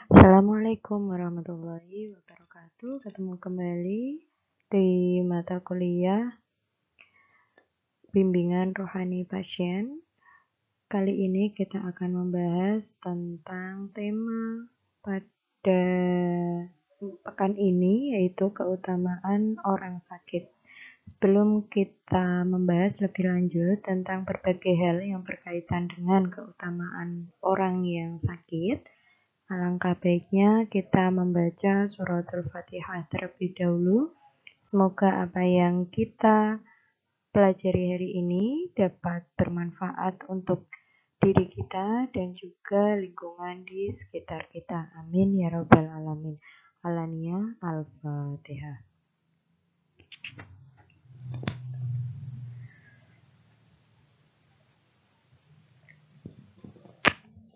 Assalamualaikum warahmatullahi wabarakatuh. Ketemu kembali di mata kuliah Bimbingan Rohani Pasien. Kali ini kita akan membahas tentang tema pada pekan ini, yaitu keutamaan orang sakit. Sebelum kita membahas lebih lanjut tentang berbagai hal yang berkaitan dengan keutamaan orang yang sakit, alangkah baiknya kita membaca suratul Fatihah terlebih dahulu. Semoga apa yang kita pelajari hari ini dapat bermanfaat untuk diri kita dan juga lingkungan di sekitar kita. Amin ya rabbal alamin. Alania Al-Fatihah.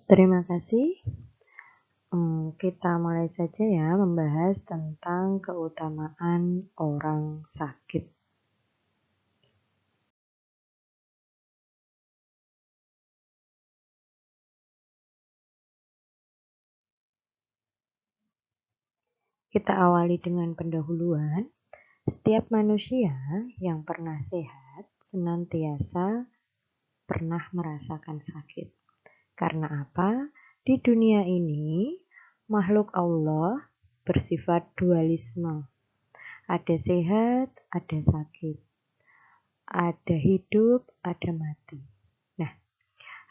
Terima kasih. Kita mulai saja ya membahas tentang keutamaan orang sakit. Kita awali dengan pendahuluan. Setiap manusia yang pernah sehat senantiasa pernah merasakan sakit. Karena apa? Di dunia ini, makhluk Allah bersifat dualisme. Ada sehat, ada sakit. Ada hidup, ada mati. Nah,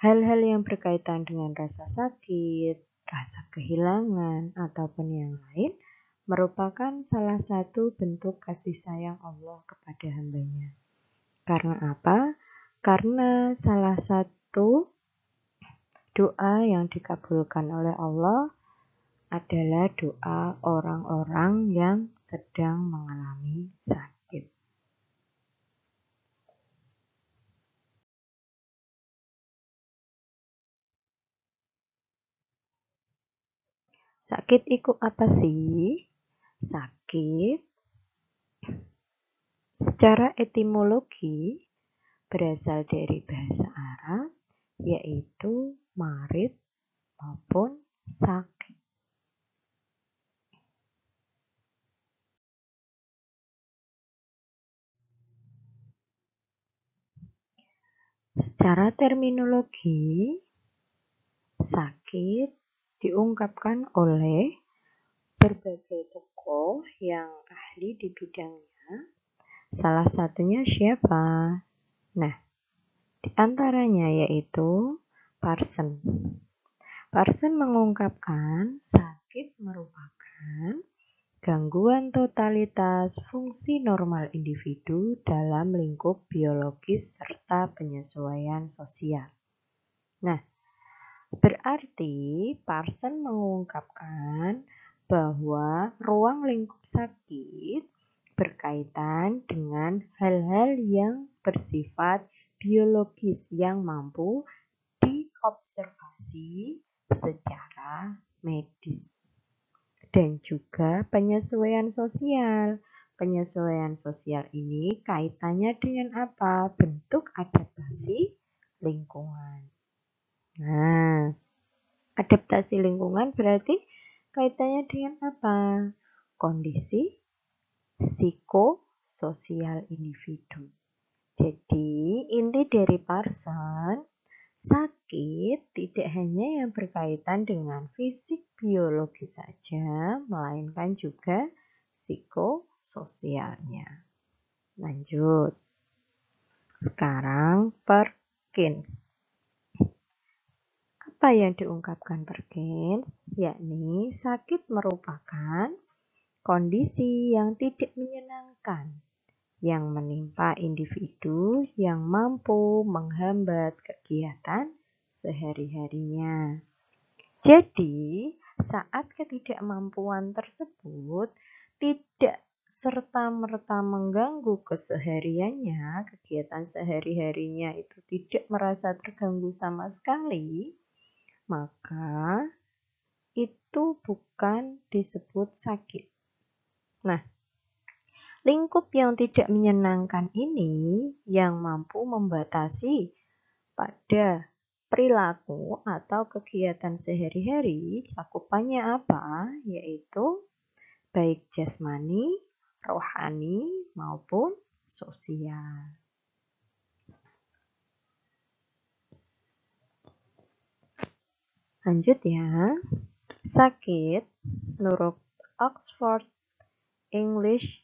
hal-hal yang berkaitan dengan rasa sakit, rasa kehilangan, ataupun yang lain merupakan salah satu bentuk kasih sayang Allah kepada hambanya. Karena apa? Karena salah satu doa yang dikabulkan oleh Allah adalah doa orang-orang yang sedang mengalami sakit. Sakit iku apa sih? Sakit secara etimologi berasal dari bahasa Arab, yaitu marid maupun sakit. Secara terminologi, sakit diungkapkan oleh berbagai tokoh yang ahli di bidangnya. Salah satunya siapa? Nah, di antaranya yaitu Parson. Parson mengungkapkan sakit merupakan gangguan totalitas fungsi normal individu dalam lingkup biologis serta penyesuaian sosial. Nah, berarti Parson mengungkapkan bahwa ruang lingkup sakit berkaitan dengan hal-hal yang bersifat biologis yang mampu diobservasi secara medis. Dan juga penyesuaian sosial. Penyesuaian sosial ini kaitannya dengan apa? Bentuk adaptasi lingkungan. Nah, adaptasi lingkungan berarti kaitannya dengan apa? Kondisi psikososial individu. Jadi, inti dari Parson, sakit tidak hanya yang berkaitan dengan fisik biologis saja, melainkan juga psikososialnya. Lanjut. Sekarang Perkins. Apa yang diungkapkan Perkins? Yakni sakit merupakan kondisi yang tidak menyenangkan yang menimpa individu yang mampu menghambat kegiatan sehari-harinya. Jadi, saat ketidakmampuan tersebut tidak serta-merta mengganggu kesehariannya, kegiatan sehari-harinya itu tidak merasa terganggu sama sekali, maka itu bukan disebut sakit. Nah, lingkup yang tidak menyenangkan ini yang mampu membatasi pada perilaku atau kegiatan sehari-hari cakupannya apa? Yaitu baik jasmani, rohani, maupun sosial. Lanjut ya. Sakit, menurut Oxford English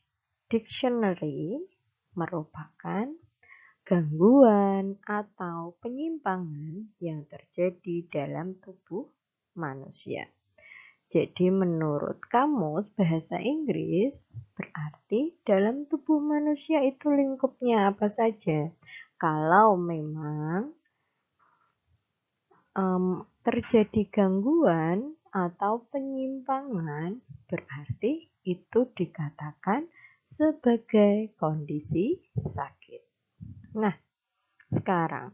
Dictionary, merupakan gangguan atau penyimpangan yang terjadi dalam tubuh manusia. Jadi menurut Kamus Bahasa Inggris, berarti dalam tubuh manusia itu lingkupnya apa saja. Kalau memang terjadi gangguan atau penyimpangan, berarti itu dikatakan sebagai kondisi sakit. Nah, sekarang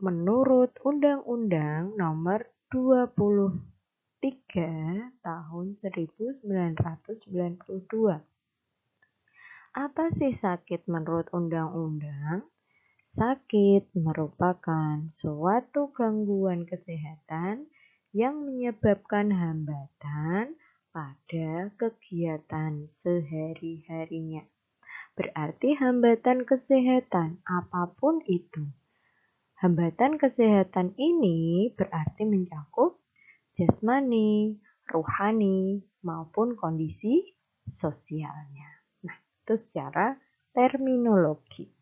menurut Undang-Undang Nomor 23 Tahun 1992, apa sih sakit menurut undang-undang? Sakit merupakan suatu gangguan kesehatan yang menyebabkan hambatan pada kegiatan sehari-harinya. Berarti hambatan kesehatan apapun itu. Hambatan kesehatan ini berarti mencakup jasmani, rohani, maupun kondisi sosialnya. Nah, itu secara terminologi.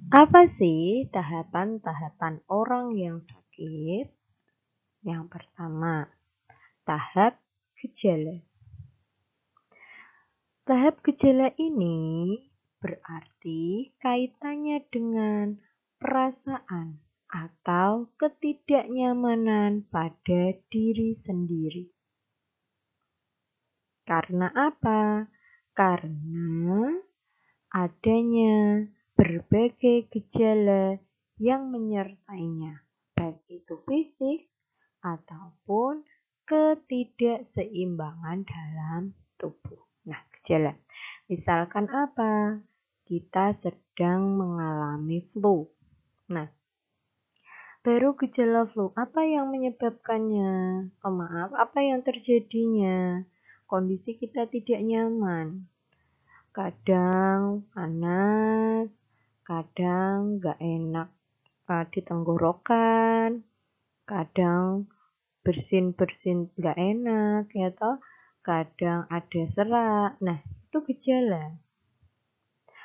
Apa sih tahapan-tahapan orang yang sakit? Yang pertama, tahap gejala. Tahap gejala ini berarti kaitannya dengan perasaan atau ketidaknyamanan pada diri sendiri. Karena apa? Karena adanya berbagai gejala yang menyertainya, baik itu fisik ataupun ketidakseimbangan dalam tubuh. Nah, gejala. Misalkan apa? Kita sedang mengalami flu. Nah, baru gejala flu. Apa yang menyebabkannya? Maaf, apa yang terjadinya? Kondisi kita tidak nyaman. Kadang panas, kadang nggak enak di tenggorokan, kadang bersin-bersin nggak enak, ya toh, kadang ada serak. Nah, itu gejala.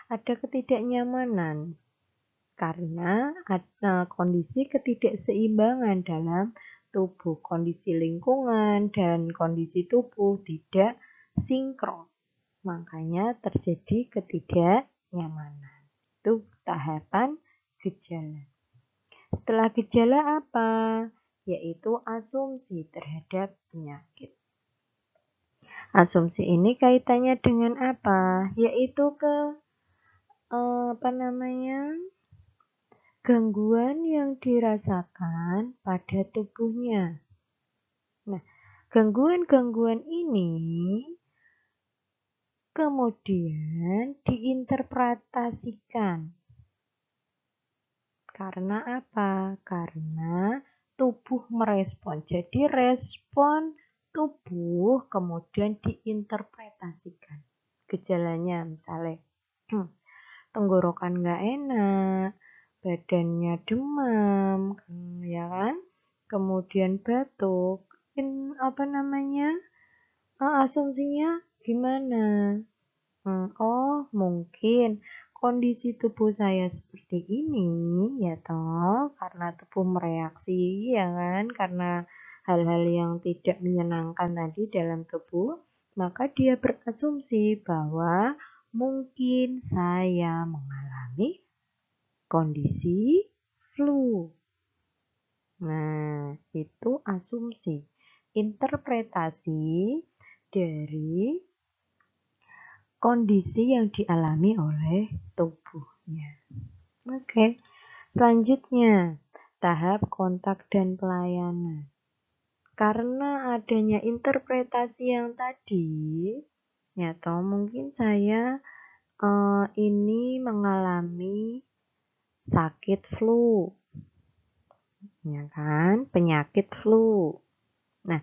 Ada ketidaknyamanan karena ada kondisi ketidakseimbangan dalam tubuh, kondisi lingkungan dan kondisi tubuh tidak sinkron. Makanya terjadi ketidaknyamanan. Itu tahapan gejala. Setelah gejala apa? Yaitu asumsi terhadap penyakit. Asumsi ini kaitannya dengan apa? Yaitu gangguan yang dirasakan pada tubuhnya. Nah, gangguan-gangguan ini kemudian diinterpretasikan. Karena apa? Karena tubuh merespon. Jadi respon tubuh kemudian diinterpretasikan. Gejalanya misalnya tenggorokan nggak enak, badannya demam, ya kan? Kemudian batuk. Asumsinya gimana? Oh, mungkin kondisi tubuh saya seperti ini, ya toh, karena tubuh mereaksi, ya kan? Karena hal-hal yang tidak menyenangkan tadi dalam tubuh, maka dia berasumsi bahwa mungkin saya mengalami kondisi flu. Nah, itu asumsi, interpretasi dari kondisi yang dialami oleh tubuhnya. Oke, selanjutnya tahap kontak dan pelayanan. Karena adanya interpretasi yang tadi, ya toh mungkin saya ini mengalami sakit flu, ya kan? Penyakit flu. Nah,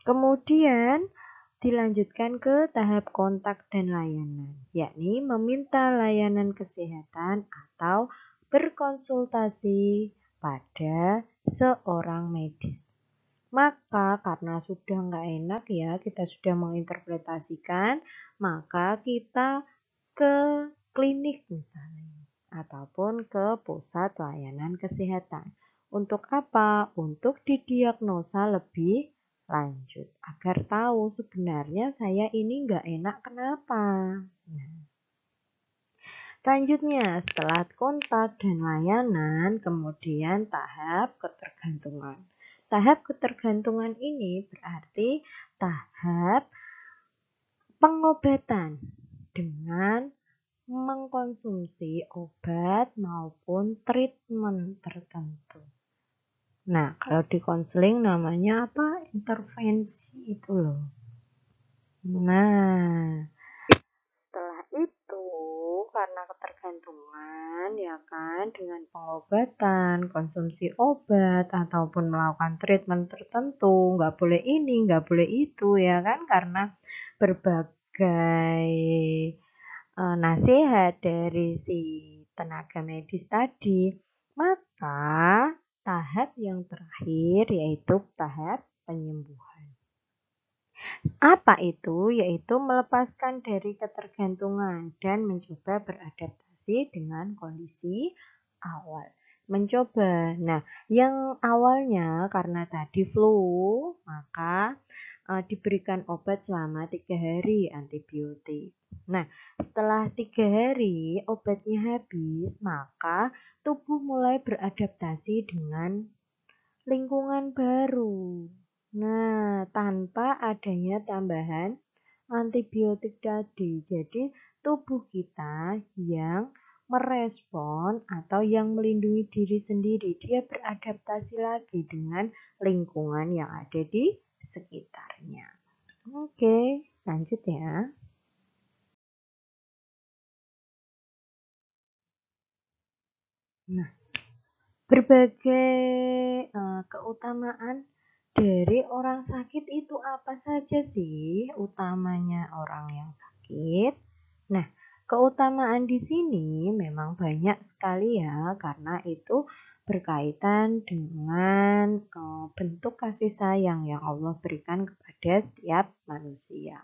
kemudian dilanjutkan ke tahap kontak dan layanan, yakni meminta layanan kesehatan atau berkonsultasi pada seorang medis. Maka karena sudah nggak enak ya, kita sudah menginterpretasikan, maka kita ke klinik misalnya, ataupun ke pusat layanan kesehatan. Untuk apa? Untuk didiagnosa lebih lanjut, agar tahu sebenarnya saya ini nggak enak kenapa. Nah, selanjutnya, setelah kontak dan layanan, kemudian tahap ketergantungan. Tahap ketergantungan ini berarti tahap pengobatan dengan mengkonsumsi obat maupun treatment tertentu. Nah, kalau di konseling namanya apa? Intervensi itu loh. Nah, setelah itu karena ketergantungan ya kan dengan pengobatan, konsumsi obat ataupun melakukan treatment tertentu, nggak boleh ini, nggak boleh itu ya kan karena berbagai nasihat dari si tenaga medis tadi, maka tahap yang terakhir yaitu tahap penyembuhan. Apa itu? Yaitu melepaskan dari ketergantungan dan mencoba beradaptasi dengan kondisi awal. Mencoba. Nah, yang awalnya karena tadi flu, maka diberikan obat selama 3 hari antibiotik. Nah, setelah 3 hari obatnya habis, maka tubuh mulai beradaptasi dengan lingkungan baru. Nah, tanpa adanya tambahan antibiotik tadi. Jadi, tubuh kita yang merespon atau yang melindungi diri sendiri, dia beradaptasi lagi dengan lingkungan yang ada di sekitarnya. Oke, lanjut ya. Nah, berbagai keutamaan dari orang sakit itu apa saja sih utamanya orang yang sakit? Nah, keutamaan di sini memang banyak sekali ya karena itu berkaitan dengan bentuk kasih sayang yang Allah berikan kepada setiap manusia.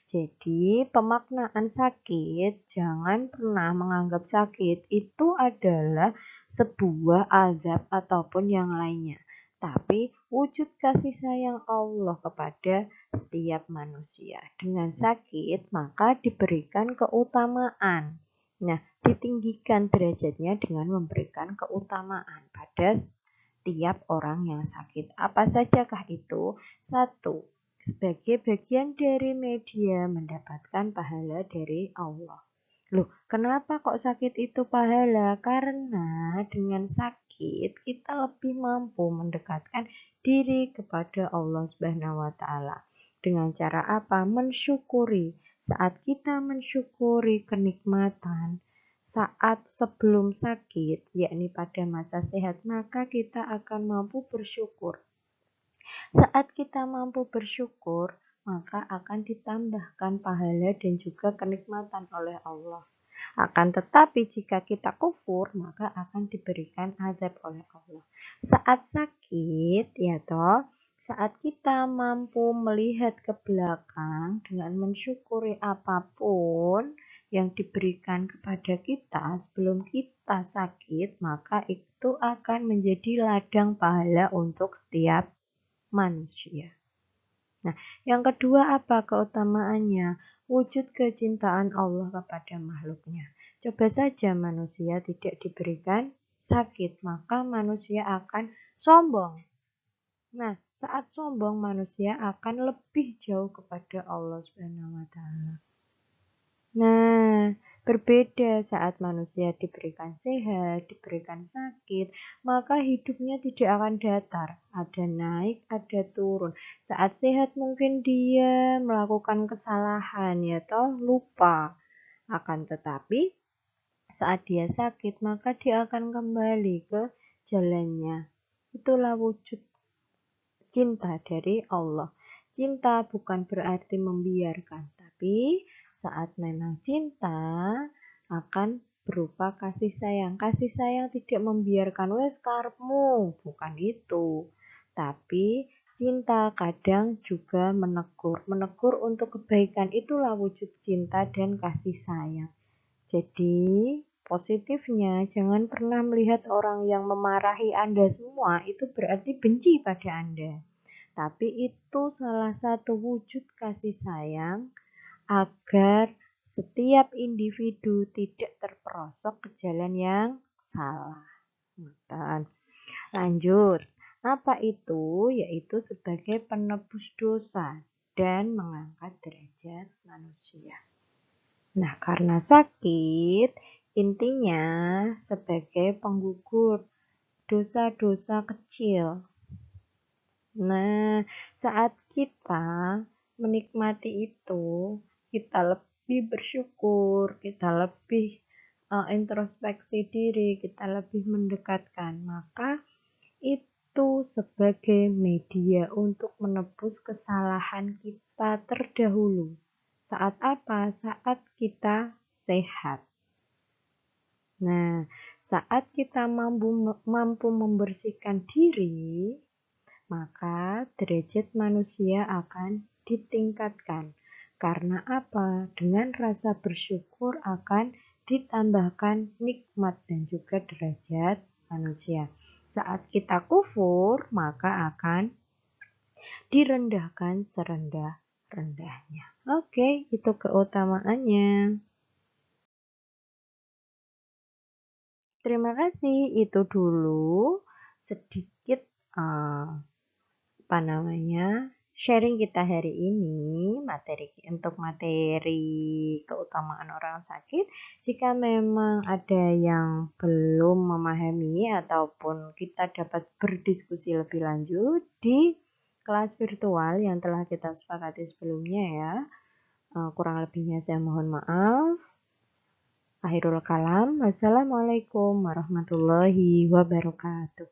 Jadi, pemaknaan sakit, jangan pernah menganggap sakit itu adalah sebuah azab ataupun yang lainnya. Tapi wujud kasih sayang Allah kepada setiap manusia. Dengan sakit, maka diberikan keutamaan. Nah, ditinggikan derajatnya dengan memberikan keutamaan pada setiap orang yang sakit. Apa sajakah itu? Satu, sebagai bagian dari media mendapatkan pahala dari Allah. Loh, kenapa kok sakit itu pahala? Karena dengan sakit kita lebih mampu mendekatkan diri kepada Allah Subhanahu wa taala. Dengan cara apa? Mensyukuri. Saat kita mensyukuri kenikmatan saat sebelum sakit, yakni pada masa sehat, maka kita akan mampu bersyukur. Saat kita mampu bersyukur, maka akan ditambahkan pahala dan juga kenikmatan oleh Allah. Akan tetapi jika kita kufur, maka akan diberikan azab oleh Allah. Saat sakit, ya toh, saat kita mampu melihat ke belakang dengan mensyukuri apapun yang diberikan kepada kita sebelum kita sakit, maka itu akan menjadi ladang pahala untuk setiap manusia. Nah, yang kedua apa keutamaannya? Wujud kecintaan Allah kepada makhluknya. Coba saja manusia tidak diberikan sakit, maka manusia akan sombong. Nah, saat sombong manusia akan lebih jauh kepada Allah Subhanahu wa taala. Nah, berbeda saat manusia diberikan sehat, diberikan sakit, maka hidupnya tidak akan datar. Ada naik, ada turun. Saat sehat mungkin dia melakukan kesalahan, ya toh lupa. Akan tetapi saat dia sakit, maka dia akan kembali ke jalannya. Itulah wujud cinta dari Allah. Cinta bukan berarti membiarkan, tapi saat memang cinta akan berupa kasih sayang. Kasih sayang tidak membiarkan wes karepmu, bukan itu. Tapi cinta kadang juga menegur. Menegur untuk kebaikan, itulah wujud cinta dan kasih sayang. Jadi, positifnya jangan pernah melihat orang yang memarahi Anda semua itu berarti benci pada Anda. Tapi itu salah satu wujud kasih sayang agar setiap individu tidak terperosok ke jalan yang salah. Lanjut. Apa itu? Yaitu sebagai penebus dosa dan mengangkat derajat manusia. Nah, karena sakit, intinya sebagai penggugur dosa-dosa kecil. Nah, saat kita menikmati itu, kita lebih bersyukur, kita lebih introspeksi diri, kita lebih mendekatkan. Maka itu sebagai media untuk menebus kesalahan kita terdahulu. Saat apa? Saat kita sehat. Nah, saat kita mampu membersihkan diri, maka derajat manusia akan ditingkatkan. Karena apa? Dengan rasa bersyukur akan ditambahkan nikmat dan juga derajat manusia. Saat kita kufur, maka akan direndahkan serendah-rendahnya. Oke, itu keutamaannya. Terima kasih, itu dulu sedikit sharing kita hari ini, materi keutamaan orang sakit. Jika memang ada yang belum memahami ataupun kita dapat berdiskusi lebih lanjut di kelas virtual yang telah kita sepakati sebelumnya ya. Kurang lebihnya saya mohon maaf. Akhirul kalam. Wassalamualaikum warahmatullahi wabarakatuh.